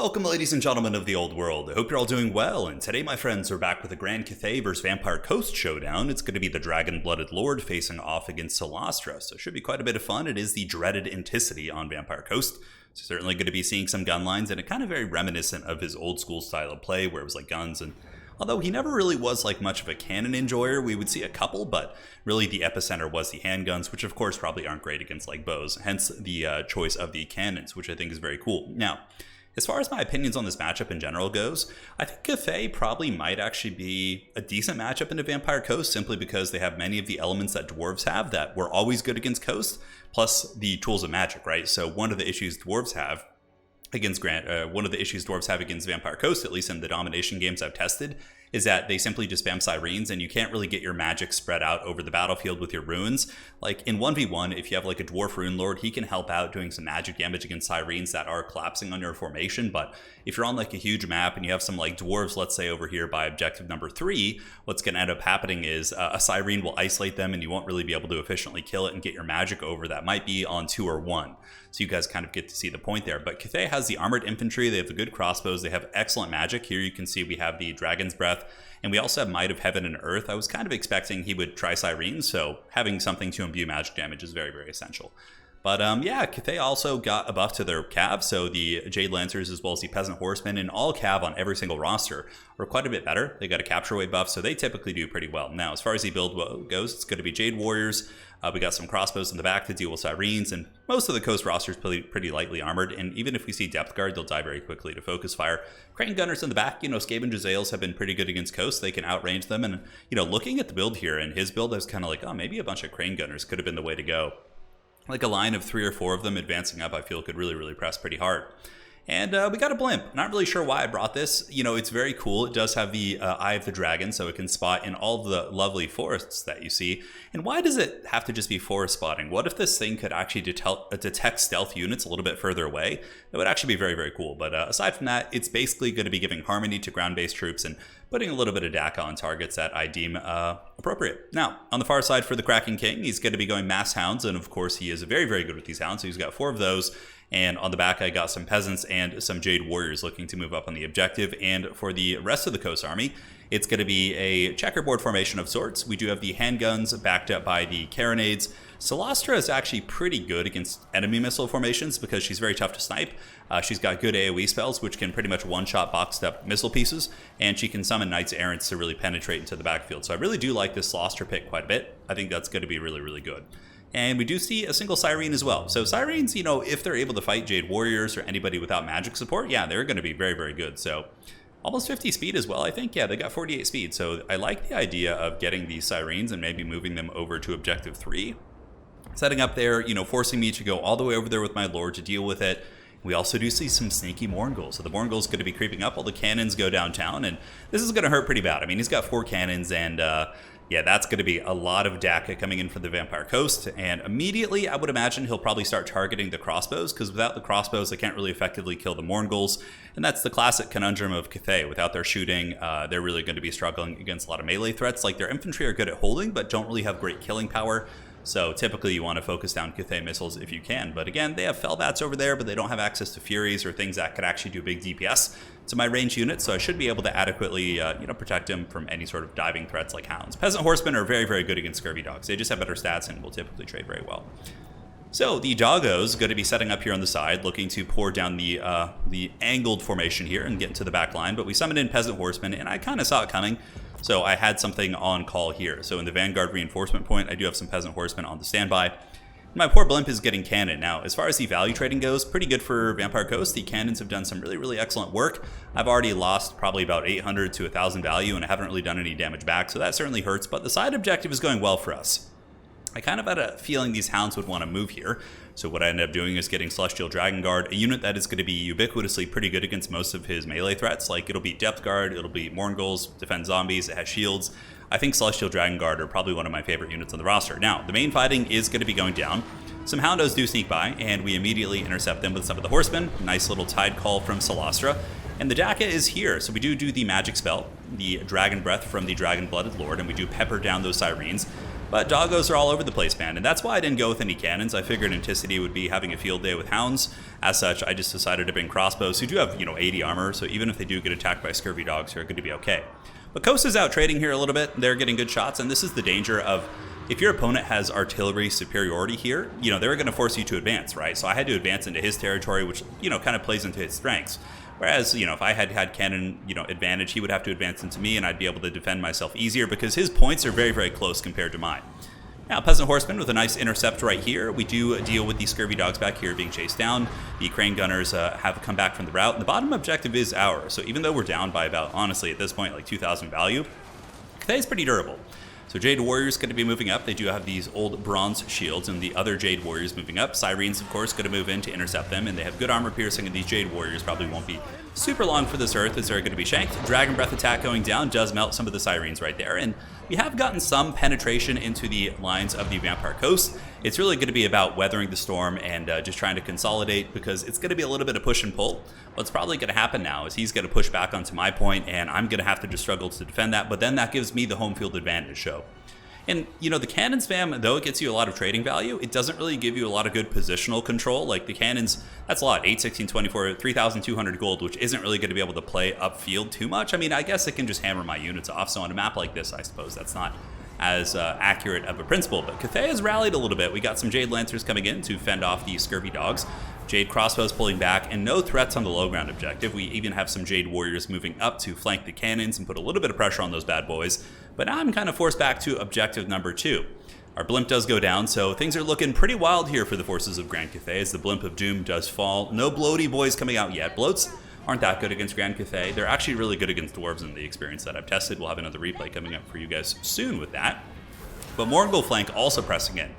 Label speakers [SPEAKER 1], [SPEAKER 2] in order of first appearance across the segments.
[SPEAKER 1] Welcome, ladies and gentlemen of the old world. I hope you're all doing well, and today, my friends, we're back with a Grand Cathay vs Vampire Coast showdown. It's going to be the Dragon-Blooded Lord facing off against CYLOSTRA, so it should be quite a bit of fun. It is the dreaded Anticity on Vampire Coast, so certainly going to be seeing some gun lines, and it kind of very reminiscent of his old school style of play, where it was like guns, and although he never really was like much of a cannon enjoyer, we would see a couple, but really the epicenter was the handguns, which of course probably aren't great against like bows, hence the choice of the cannons, which I think is very cool. Now, as far as my opinions on this matchup in general goes, I think Cathay probably might actually be a decent matchup into Vampire Coast simply because they have many of the elements that dwarves have that were always good against Coast, plus the tools of magic, right? So one of the issues dwarves have against Vampire Coast, at least in the domination games I've tested, is that they simply just spam sirens and you can't really get your magic spread out over the battlefield with your runes. Like in 1v1, if you have like a dwarf rune lord, he can help out doing some magic damage against sirens that are collapsing on your formation. But if you're on like a huge map and you have some like dwarves, let's say over here by objective number 3, what's going to end up happening is a siren will isolate them and you won't really be able to efficiently kill it and get your magic over. That might be on 2 or 1. So you guys kind of get to see the point there. But Cathay has the armored infantry, they have the good crossbows, they have excellent magic. Here you can see we have the Dragon's Breath, and we also have Might of Heaven and Earth. I was kind of expecting he would try Sirens, so having something to imbue magic damage is very, very essential. But yeah, Cathay also got a buff to their cav, so the Jade Lancers as well as the Peasant Horsemen and all cav on every single roster are quite a bit better. They got a capture weight buff, so they typically do pretty well. Now, as far as the build goes, it's going to be Jade Warriors. We got some crossbows in the back to deal with Sirens, and most of the Coast roster is pretty lightly armored, and even if we see Depth Guard, they'll die very quickly to focus fire. Crane Gunners in the back, Skaven Jezzails have been pretty good against Coast. They can outrange them, and, looking at the build here, and his build, I was kind of like, oh, maybe a bunch of Crane Gunners could have been the way to go. Like a line of 3 or 4 of them advancing up, I feel could really press pretty hard. And we got a blimp. Not really sure why I brought this. It's very cool. It does have the Eye of the Dragon, so it can spot in all the lovely forests that you see. And why does it have to just be forest spotting? What if this thing could actually detect stealth units a little bit further away? That would actually be very cool. But aside from that, it's basically going to be giving harmony to ground-based troops and putting a little bit of DACA on targets that I deem appropriate. Now, on the far side for the Kraken King, he's going to be going Mass Hounds, and of course he is very good with these hounds, so he's got 4 of those. And on the back, I got some Peasants and some Jade Warriors looking to move up on the objective. And for the rest of the Coast Army, it's going to be a checkerboard formation of sorts. We do have the handguns backed up by the carronades. CYLOSTRA is actually pretty good against enemy missile formations because she's very tough to snipe. She's got good AoE spells, which can pretty much one-shot boxed up missile pieces, and she can summon Knights Errants to really penetrate into the backfield. So I really do like this CYLOSTRA pick quite a bit. I think that's going to be really good. And we do see a single Siren as well. So Sirens, if they're able to fight Jade Warriors or anybody without magic support, yeah, they're going to be very good. So almost 50 speed as well, I think. Yeah, they got 48 speed. So I like the idea of getting these Sirens and maybe moving them over to Objective 3. Setting up there, forcing me to go all the way over there with my Lord to deal with it. We also do see some sneaky Morngulls. So the Morngulls going to be creeping up. All the cannons go downtown, and this is going to hurt pretty bad. I mean, he's got 4 cannons, and yeah, that's going to be a lot of DACA coming in for the Vampire Coast, and immediately I would imagine he'll probably start targeting the crossbows, because without the crossbows, they can't really effectively kill the Morngulls, and that's the classic conundrum of Cathay. Without their shooting, they're really going to be struggling against a lot of melee threats. Like, their infantry are good at holding, but don't really have great killing power. So typically you want to focus down Cathay missiles if you can. But again, they have Fellbats over there, but they don't have access to Furies or things that could actually do big DPS to my range units. So I should be able to adequately protect them from any sort of diving threats like Hounds. Peasant Horsemen are very good against Scurvy Dogs. They just have better stats and will typically trade very well. So the Doggos going to be setting up here on the side, looking to pour down the angled formation here and get into the back line. But we summoned in Peasant Horsemen, and I kind of saw it coming. So I had something on call here. So in the Vanguard reinforcement point, I do have some Peasant Horsemen on the standby. My poor blimp is getting cannon. Now, as far as the value trading goes, pretty good for Vampire Coast. The cannons have done some really excellent work. I've already lost probably about 800 to 1,000 value, and I haven't really done any damage back, so that certainly hurts. But the side objective is going well for us. I kind of had a feeling these Hounds would want to move here. So what I ended up doing is getting Celestial Dragon Guard, a unit that is going to be ubiquitously pretty good against most of his melee threats. Like, it'll beat Depth Guard, it'll beat Morngulls, defend zombies, it has shields. I think Celestial Dragon Guard are probably one of my favorite units on the roster. Now, the main fighting is going to be going down. Some Houndos do sneak by, and we immediately intercept them with some of the Horsemen. Nice little Tide Call from CYLOSTRA. And the DACA is here, so we do the magic spell, the Dragon Breath from the Dragon-Blooded Lord, and we do pepper down those Sirens. But doggos are all over the place, man, and that's why I didn't go with any cannons. I figured Anticity would be having a field day with hounds. As such, I just decided to bring crossbows, who do have, 80 armor, so even if they do get attacked by scurvy dogs, they're going to be okay. But Coast is out trading here a little bit. They're getting good shots, and this is the danger of if your opponent has artillery superiority here, they're going to force you to advance, right? So I had to advance into his territory, which, kind of plays into his strengths. Whereas, if I had cannon, advantage, he would have to advance into me and I'd be able to defend myself easier because his points are very, very close compared to mine. Now, Peasant Horseman with a nice intercept right here. We do deal with the scurvy dogs back here being chased down. The crane gunners have come back from the route. And the bottom objective is ours. So even though we're down by about, honestly, at this point, like 2,000 value, Cathay is pretty durable. So Jade Warriors going to be moving up. They do have these old bronze shields, and the other Jade Warriors moving up. Syrenes, of course, going to move in to intercept them, and they have good armor piercing, and these Jade Warriors probably won't be super long for this earth as they're going to be shanked. Dragon Breath attack going down does melt some of the Syrenes right there, and we have gotten some penetration into the lines of the Vampire Coast. It's really going to be about weathering the storm and just trying to consolidate, because it's going to be a little bit of push and pull. What's probably going to happen now is he's going to push back onto my point, and I'm going to have to just struggle to defend that, but then that gives me the home field advantage. So, and, the cannon spam, though it gets you a lot of trading value, it doesn't really give you a lot of good positional control. Like, the cannons, that's a lot. 8, 16, 24, 3,200 gold, which isn't really going to be able to play upfield too much. I mean, I guess it can just hammer my units off. So on a map like this, I suppose that's not as accurate of a principle. But Cathay has rallied a little bit. We got some Jade Lancers coming in to fend off the scurvy dogs. Jade Crossbows pulling back, and no threats on the low ground objective. We even have some Jade Warriors moving up to flank the cannons and put a little bit of pressure on those bad boys. But now I'm kind of forced back to objective number 2. Our blimp does go down, so things are looking pretty wild here for the forces of Grand Cathay as the blimp of doom does fall. No bloaty boys coming out yet. Bloats aren't that good against Grand Cathay. They're actually really good against dwarves in the experience that I've tested. We'll have another replay coming up for you guys soon with that. But Morgul flank also pressing in.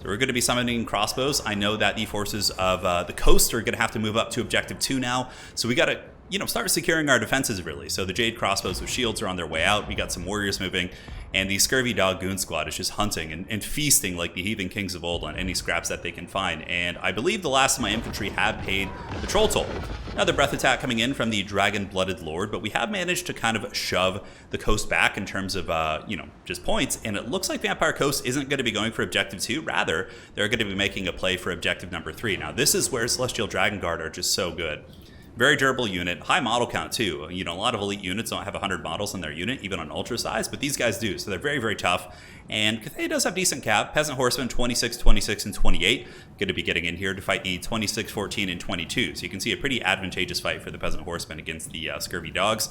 [SPEAKER 1] So we're going to be summoning crossbows. I know that the forces of the coast are going to have to move up to objective 2 now. So we got to, start securing our defenses really. So the Jade crossbows with shields are on their way out. We got some warriors moving. And the scurvy dog goon squad is just hunting and feasting like the heathen kings of old on any scraps that they can find. And I believe the last of my infantry have paid the troll toll. Another breath attack coming in from the dragon-blooded lord, but we have managed to kind of shove the coast back in terms of, just points. And it looks like Vampire Coast isn't going to be going for objective 2. Rather, they're going to be making a play for objective number 3. Now, this is where Celestial Dragon Guard are just so good. Very durable unit, high model count too. A lot of elite units don't have 100 models in their unit, even on ultra size, but these guys do, so they're very, very tough. And Cathay does have decent cap. Peasant Horsemen 26, 26, and 28. Going to be getting in here to fight the 26, 14, and 22. So you can see a pretty advantageous fight for the Peasant Horsemen against the scurvy dogs.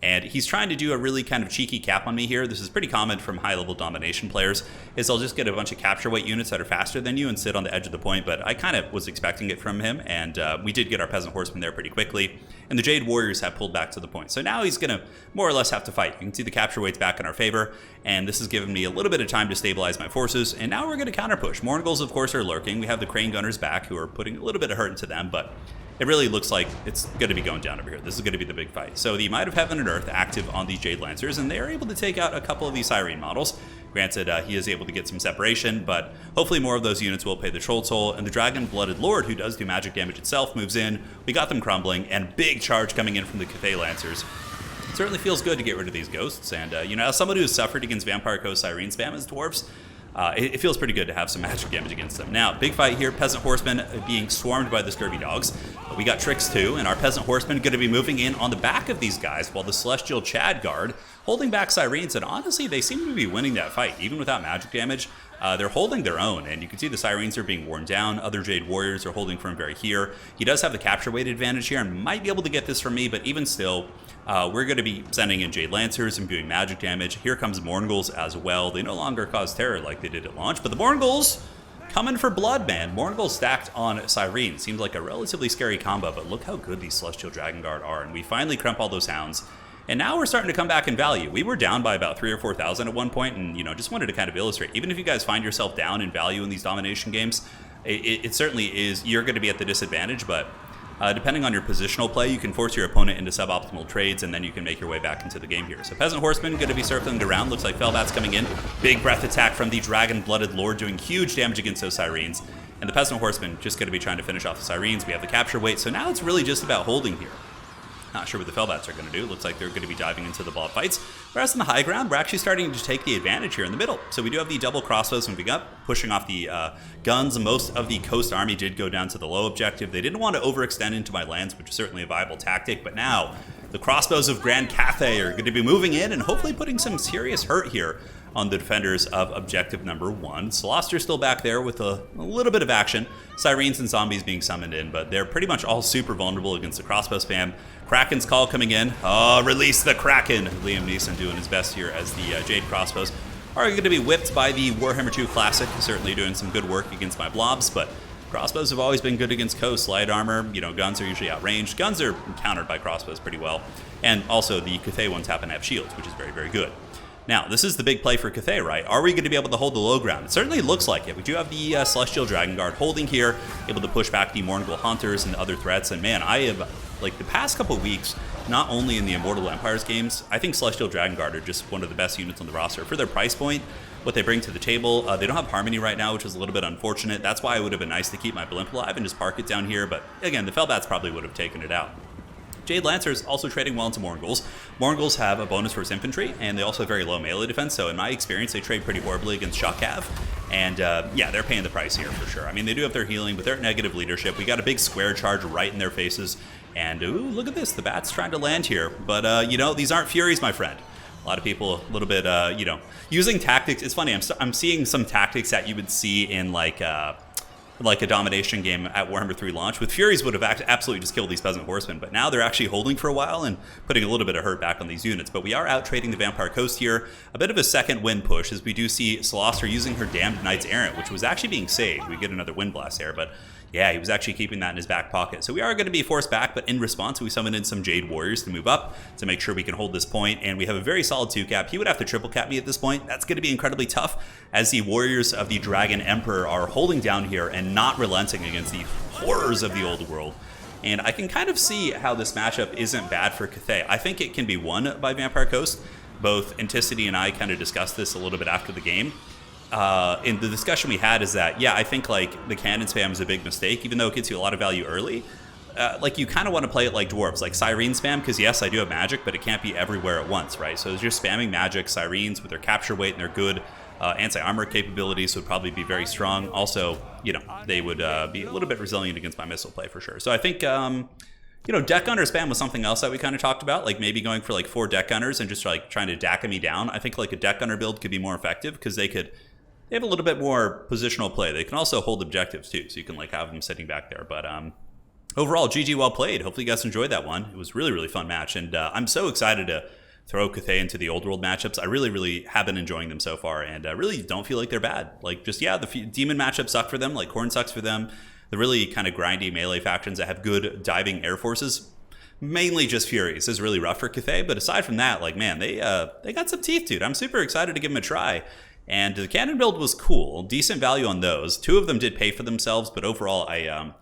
[SPEAKER 1] And he's trying to do a really kind of cheeky cap on me here. This is pretty common from high-level domination players, is they'll just get a bunch of capture weight units that are faster than you and sit on the edge of the point, but I kind of was expecting it from him, and we did get our Peasant Horsemen there pretty quickly, and the Jade Warriors have pulled back to the point. So now he's going to more or less have to fight. You can see the capture weights back in our favor, and this has given me a little bit of time to stabilize my forces, and now we're going to counter-push. Morgul's, of course, are lurking. We have the Crane Gunners back, who are putting a little bit of hurt into them, but it really looks like it's going to be going down over here. This is going to be the big fight. So the Might of Heaven and Earth active on these Jade Lancers, and they are able to take out a couple of these Sirene models. Granted, he is able to get some separation, but hopefully more of those units will pay the troll toll. And the Dragon-Blooded Lord, who does do magic damage itself, moves in. We got them crumbling, and big charge coming in from the Cathay Lancers. It certainly feels good to get rid of these ghosts. And, as somebody who's suffered against Vampire Coast Sirene spam as dwarves, it feels pretty good to have some magic damage against them. Now, big fight here. Peasant Horsemen being swarmed by the scurvy dogs. We got tricks too, and our Peasant Horsemen going to be moving in on the back of these guys, while the Celestial Chad Guard holding back Syrenes, and honestly, they seem to be winning that fight, even without magic damage. They're holding their own, and you can see the Syrenes are being worn down. Other Jade Warriors are holding firm very here. He does have the capture weight advantage here and might be able to get this from me, but even still, we're going to be sending in Jade Lancers and doing magic damage. Here comes Morgul's as well. They no longer cause terror like they did at launch, but the Morgul's coming for blood, man. Morgul stacked on Sirene. Seems like a relatively scary combo, but look how good these Celestial Dragon Guard are, and we finally crump all those hounds. And now we're starting to come back in value. We were down by about 3,000 or 4,000 at one point, and just wanted to kind of illustrate. Even if you guys find yourself down in value in these domination games, it certainly is. You're going to be at the disadvantage, but depending on your positional play, you can force your opponent into suboptimal trades, and then you can make your way back into the game here. So Peasant Horseman going to be circling around. Looks like Felbat's coming in. Big breath attack from the Dragon-Blooded Lord, doing huge damage against those Syrenes. And the Peasant Horseman just going to be trying to finish off the Syrenes. We have the capture weight, so now it's really just about holding here. Not sure what the Felbats are going to do. Looks like they're going to be diving into the ball fights. Whereas on the high ground, we're actually starting to take the advantage here in the middle. So we do have the double crossbows moving up, pushing off the guns. Most of the coast army did go down to the low objective. They didn't want to overextend into my lands, which is certainly a viable tactic. But now the crossbows of Grand Cathay are going to be moving in and hopefully putting some serious hurt here on the defenders of objective number 1. CYLOSTRA's still back there with a little bit of action. Sirens and zombies being summoned in, but they're pretty much all super vulnerable against the crossbow spam. Kraken's call coming in. Oh, release the Kraken! Liam Neeson doing his best here as the Jade crossbows are going to be whipped by the Warhammer 2 Classic. Certainly doing some good work against my blobs, but crossbows have always been good against coast. Light armor, guns are usually outranged. Guns are countered by crossbows pretty well. And also the Cathay ones happen to have shields, which is very, very good. Now, this is the big play for Cathay, right? Are we going to be able to hold the low ground? It certainly looks like it. We do have the Celestial Dragon Guard holding here, able to push back the Mourngul Hunters and other threats. And man, I have, like, the past couple weeks, not only in the Immortal Empires games, I think Celestial Dragon Guard are just one of the best units on the roster. For their price point, what they bring to the table, they don't have Harmony right now, which is a little bit unfortunate. That's why it would have been nice to keep my Blimp alive and just park it down here. But again, the Felbats probably would have taken it out. Jade Lancers also trading well into Mournguls. Mournguls have a bonus for his infantry, and they also have very low melee defense, so in my experience, they trade pretty horribly against Shock Cav. And yeah, they're paying the price here for sure. I mean, they do have their healing, but they're at negative leadership. We got a big square charge right in their faces. And ooh, look at this, the Bat's trying to land here. But, these aren't Furies, my friend. A lot of people a little bit, using tactics. It's funny, I'm seeing some tactics that you would see in like a domination game at Warhammer 3 launch. With Furies would have absolutely just killed these Peasant Horsemen, but now they're actually holding for a while and putting a little bit of hurt back on these units. But we are out trading the Vampire Coast here. A bit of a second wind push as we do see CYLOSTRA using her Damned Knights Errant, which was actually being saved. We get another Wind Blast there, but yeah, he was actually keeping that in his back pocket. So we are going to be forced back, but in response, we summon in some Jade Warriors to move up to make sure we can hold this point. And we have a very solid 2-cap. He would have to triple cap me at this point. That's going to be incredibly tough as the Warriors of the Dragon Emperor are holding down here and not relenting against the horrors of the old world. And I can kind of see how this matchup isn't bad for Cathay. I think it can be won by Vampire Coast. Both Anticity and I kind of discussed this a little bit after the game. In the discussion we had is that, yeah, I think like the cannon spam is a big mistake, even though it gets you a lot of value early. Like you kind of want to play it like dwarves, like Siren spam, because yes, I do have magic, but it can't be everywhere at once, right? So you're spamming magic, Sirens with their capture weight and their good anti-armor capabilities would probably be very strong. Also, they would be a little bit resilient against my missile play for sure. So I think, deck gunner spam was something else that we kind of talked about, like maybe going for like 4 deck gunners and just like trying to DACA me down. I think like a deck gunner build could be more effective because they have a little bit more positional play. They can also hold objectives too, so you can like have them sitting back there. But overall, GG, well played. Hopefully you guys enjoyed that one. It was really, really fun match, and I'm so excited to throw Cathay into the old world matchups. I really, really have been enjoying them so far, and I really don't feel like they're bad. Like just, yeah, the demon matchups suck for them, like Khorne sucks for them. The really kind of grindy melee factions that have good diving air forces, mainly just Furies, is really rough for Cathay. But aside from that, like, man, they got some teeth, dude. I'm super excited to give them a try. And the cannon build was cool, decent value on those. 2 of them did pay for themselves, but overall, I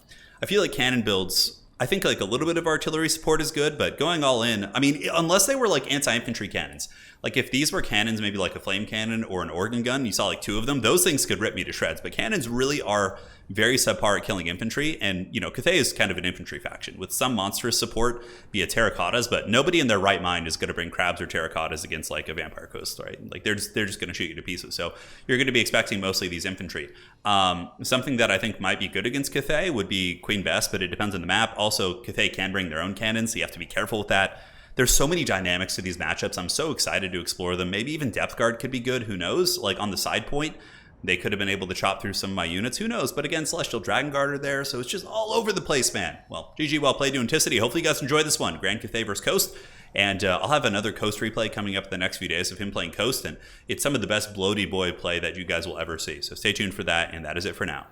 [SPEAKER 1] feel like cannon builds, I think like a little bit of artillery support is good, but going all in, I mean, unless they were like anti-infantry cannons, like if these were cannons, maybe like a flame cannon or an organ gun, you saw like 2 of them, those things could rip me to shreds. But cannons really are very subpar at killing infantry, and Cathay is kind of an infantry faction with some monstrous support via terracottas, but nobody in their right mind is going to bring crabs or terracottas against like a Vampire Coast, right? Like they're just going to shoot you to pieces. So you're going to be expecting mostly these infantry. Something that I think might be good against Cathay would be Queen Bess, but it depends on the map. Also, Cathay can bring their own cannons, so you have to be careful with that. There's so many dynamics to these matchups. I'm so excited to explore them. Maybe even Depth Guard could be good. Who knows? Like on the side point, they could have been able to chop through some of my units. Who knows? But again, Celestial Dragon Guard are there, so it's just all over the place, man. Well, GG, well played to Anticity. Hopefully you guys enjoyed this one. Grand Cathay versus Coast. And I'll have another Coast replay coming up in the next few days of him playing Coast. And it's some of the best bloaty boy play that you guys will ever see. So stay tuned for that, and that is it for now.